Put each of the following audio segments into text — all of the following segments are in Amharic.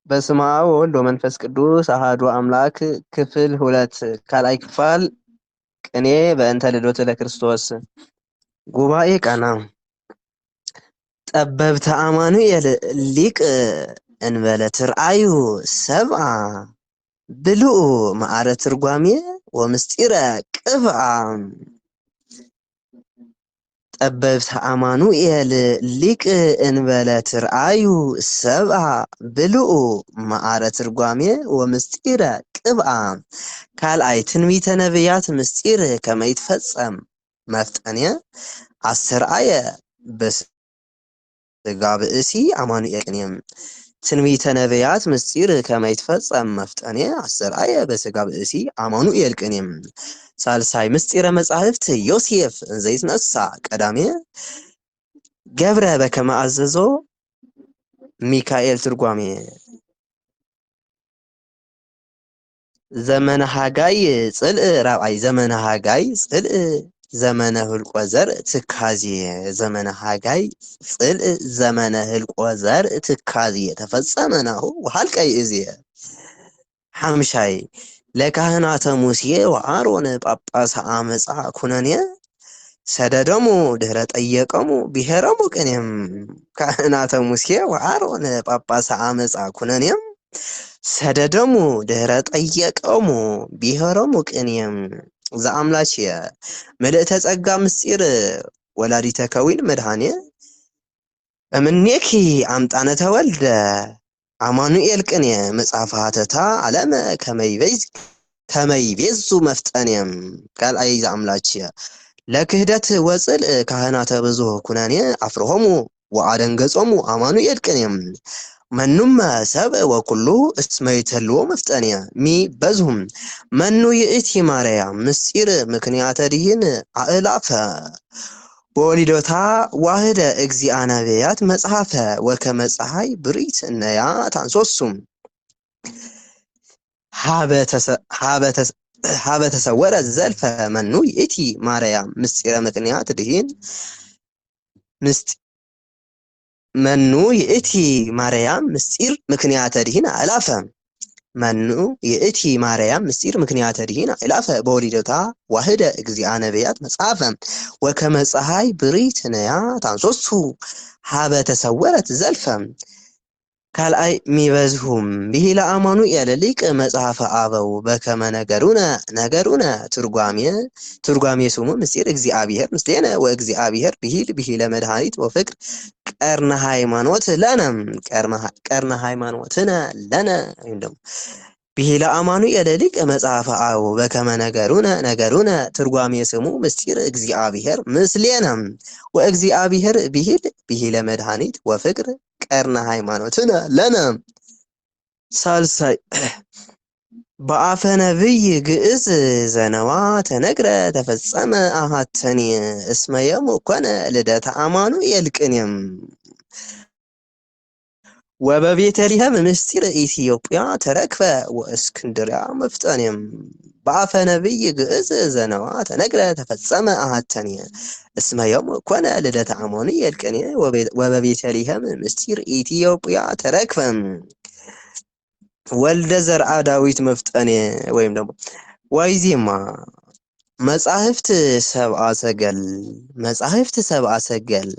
በስመ አብ ወወልድ ወመንፈስ ቅዱስ አሐዱ አምላክ ክፍል 2 ካልአይ ክፋል ቅኔ በእንተ ልደቱ ለክርስቶስ ጉባኤ ቃና ጠበብተ አማኑኤል ሊቅ እንበለ ትርአዩ ሰብአ ብሉኡ መዓረ ትርጓሜ ወምስጢረ ቅብአ ጠበብተ አማኑኤል ሊቅ እንበለ ትርአዩ ሰብአ ብሉኡ መዓረ ትርጓሜ ወምስጢረ ቅብአ ካልአይ ትንቢተ ነቢያት ምስጢር ከመይትፈጸም መፍጠንየ አሰርአየ በስጋ ብእሲ አማኑኤል ቅኔም ትንቢተ ነቢያት ምስጢር ከመይትፈጸም መፍጠንየ አሰርአየ በስጋ ብእሲ አማኑኤል ቅኔም ሳልሳይ ምስጢረ መጻሕፍት ዮሴፍ ዘይትነሳ ቀዳሜ ገብረ በከመ አዘዞ ሚካኤል ትርጓሜ ዘመነ ሃጋይ ጽልእ ራብዓይ ዘመነ ሃጋይ ጽልእ ዘመነ ህልቆ ዘርእ ትካዜ ዘመነ ሃጋይ ጽልእ ዘመነ ህልቆ ዘርእ ትካዜ ተፈጸመ ናሁ ወሃልቀይ እዝየ ሓምሻይ ለካህናተ ሙሴ ወአሮን ጳጳስ አመፃ ኩነኔ ሰደደሙ ድህረ ጠየቀሙ ብሔረሙ ቅኔም ካህናተ ሙሴ ወአሮን ጳጳስ አመፃ ኩነኔም ሰደደሙ ድህረ ጠየቀሙ ብሔረሙ ቅኔም ዘአምላችየ መልእክተ ጸጋ ምስጢር ወላዲተ ከዊን መድኃኔ እምኔኪ አምጣነ ተወልደ አማኑኤል ቅኔ መጽሐፈ ሀተታ ዓለመ ከመይቤዙ መፍጠኔም ካልአይ ዘአምላችየ ለክህደት ወፅል ካህናተ ብዙኅ ኩነኔ አፍርሆሙ ወአደንገጾሙ አማኑኤል ቅኔም መኑመ ሰብእ ወኩሉ እስመ ይትህልዎ መፍጠንየ ሚ በዝሁም መኑ ይእቲ ማርያም ምስጢር ምክንያተ ድኂን አእላፈ ወወሊዶታ ዋህደ እግዚአ ነቢያት መጽሐፈ ወከመ ፀሐይ ብሪት እነያ ታንሶሱም ሀበ ተሰወረ ዘልፈ መኑ ይእቲ ማርያም ምስጢረ ምክንያት ድኂን መኑ ይእቲ ማርያም ምስጢር ምክንያተ ድኂን አእላፈ መኑ ይእቲ ማርያም ምስጢር ምክንያተ ድኂን አእላፈ በወሊዶታ ዋህደ እግዚአ ነቢያት መጽሐፈ ወከመ ፀሐይ ብሪት ነያ ታንሶሱ ሀበ ተሰወረት ዘልፈ ካልአይ ሚበዝሁም ብሂለ አማኑኤል ሊቅ መጽሐፈ አበው በከመ ነገሩነ ትርጓሜ ስሙ ምስጢር እግዚአብሔር ምስሌነ ወእግዚአብሔር ብሂለ መድኃኒት ወፍቅር ቀርነ ሃይማኖት ለነ ቀርነ ሃይማኖትነ ለነ እንደም ብሂለ አማኑኤል ሊቅ መጽሐፈ አበው በከመ ነገሩነ ትርጓሜ ስሙ ምስጢር እግዚአብሔር ምስሌነ ወእግዚአብሔር ብሂለ መድኃኒት ወፍቅር ቀርነ ሃይማኖትነ ለነ ሳልሳይ በአፈ ነብይ ግዕዝ ዘነዋ ተነግረ ተፈጸመ አሃተኒ እስመ የሙ ኮነ ልደተ አማኑኤል ቅኔም ወበቤተልሔም ምስጢር ኢትዮጵያ ተረክፈ ወእስክንድርያ መፍጠኔም በአፈ ነብይ ግዕዝ ዘነዋ ተነግረ ተፈጸመ አሃተኒ እስመ የሙ ኮነ ልደተ አማኑኤል ቅኔ ወበቤተልሔም ምስጢር ኢትዮጵያ ተረክፈ ወልደ ዘርአ ዳዊት መፍጠኔ ወይም ደግሞ ዋይዜማ መጻሕፍት ሰብአ ሰገል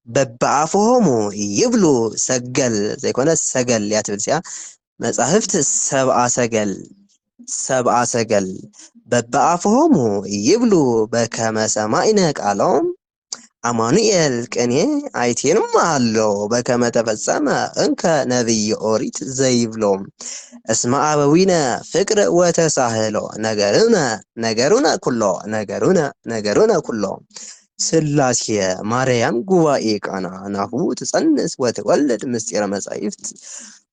በበአፍሆሙ ይብሉ ሰገል ዘይኮነ ሰገል ያትብልሲያ መጻሕፍት ሰብአ ሰገል በበአፍሆሙ ይብሉ በከመ ሰማዕነ ቃሎም አማኑኤል ቅኔ አይቴንም አለው በከመ ተፈጸመ እንከ ነቢይ ኦሪት ዘይብሎም እስመ አበዊነ ፍቅር ወተሳህሎ ነገሩነ ኩሎ ስላሴ ማርያም ጉባኤ ቃና ናሁ ትጸንስ ወትወልድ ምስጢረ መጻሕፍት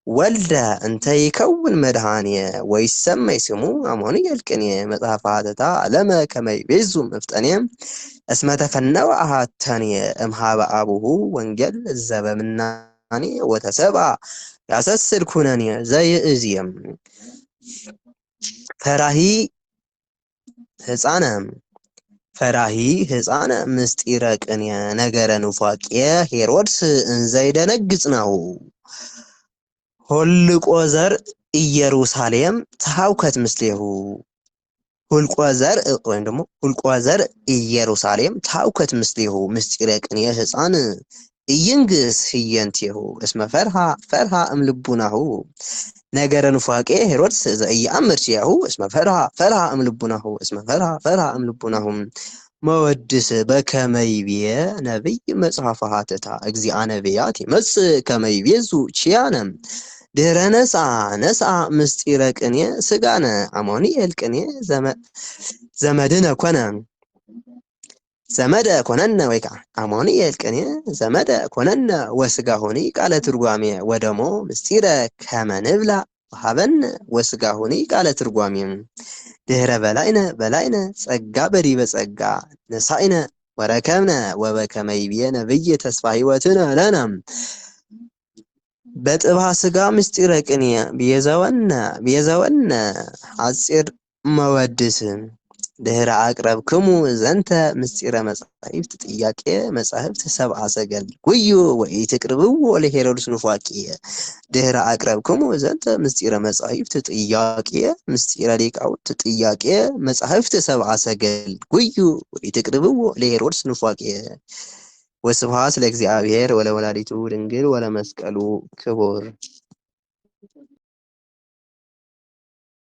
ወልደ እንተ ይከውን መድኃኔየ ወይሰመይ ስሙ አማኑኤል ቅኔ መጽሐፈ ሀተታ ዓለመ ከመይቤዙ መፍጠኔ እስመ ተፈነወ አሃተኒ እምሃበ አቡሁ ወንጌል ዘበምናኔ ወተሰብአ ያሰስል ኩነኔ ዘይእዝየም ፈራሂ ሕፃነ ምስጢረ ቅኔ ነገረ ኑፋቄ ሄሮድስ እንዘይደነግጽ ነው ሆልቆ ዘር ኢየሩሳሌም ተሃውከት ምስሌሁ ሁልቆ ዘር ወይም ደግሞ ሁልቆ ዘር ኢየሩሳሌም ተሃውከት ምስሌሁ ምስጢረ ቅኔ ሕፃን ኢይንግስ ህየንቴሁ እስመ ፈርሃ እምልቡናሁ ነገረ ኑፋቄ ሄሮድስ ዘኢየአምር ዚአሁ እስመ ፈርሃ እምልቡናሁ እስመ ፈርሃ እምልቡናሁ መወድስ በከመ ይቤ ነቢይ መጽሐፈ ሀተታ እግዚአ ነቢያት ይመጽእ ከመ ይቤዙ ቺያነ ድህረ ነስአ ምስጢረ ቅኔ ስጋነ አሞኒኤል ቅኔ ዘመድነ ኮነ ዘመደ ኮነነ ወይ ከዓ አሞኒኤል ቅኔ ዘመደ ኮነነ ወስጋሁኒ ቃለ ትርጓሜ ወደሞ ምስጢረ ከመ ንብላ ወሀበነ ወስጋሁኒ ቃለ ትርጓሜ ድህረ በላይነ ጸጋ በዲበ ጸጋ ነሳኢነ ወረከብነ ወበከመ ይቤ ነቢይ ተስፋ ሕይወትነ ለነ በጥብሐ ስጋ ምስጢረ ቅኔ ቤዘወነ ሐጺር መወድስ ድህረ አቅረብክሙ ዘንተ ምስጢረ መጻሕፍት ጥያቄ መጻሕፍት ሰብአ ሰገል ጉዩ ወኢትቅርብዎ ለሄሮድስ ኑፋቄ ድህረ አቅረብክሙ ዘንተ ምስጢረ መጻሕፍት ጥያቄ ምስጢረ ሊቃውንት ጥያቄ መጻሕፍት ሰብአ ሰገል ጉዩ ወኢትቅርብዎ ለሄሮድስ ኑፋቄ ወስብሐት ለእግዚአብሔር ወለወላዲቱ ድንግል ወለመስቀሉ ክቡር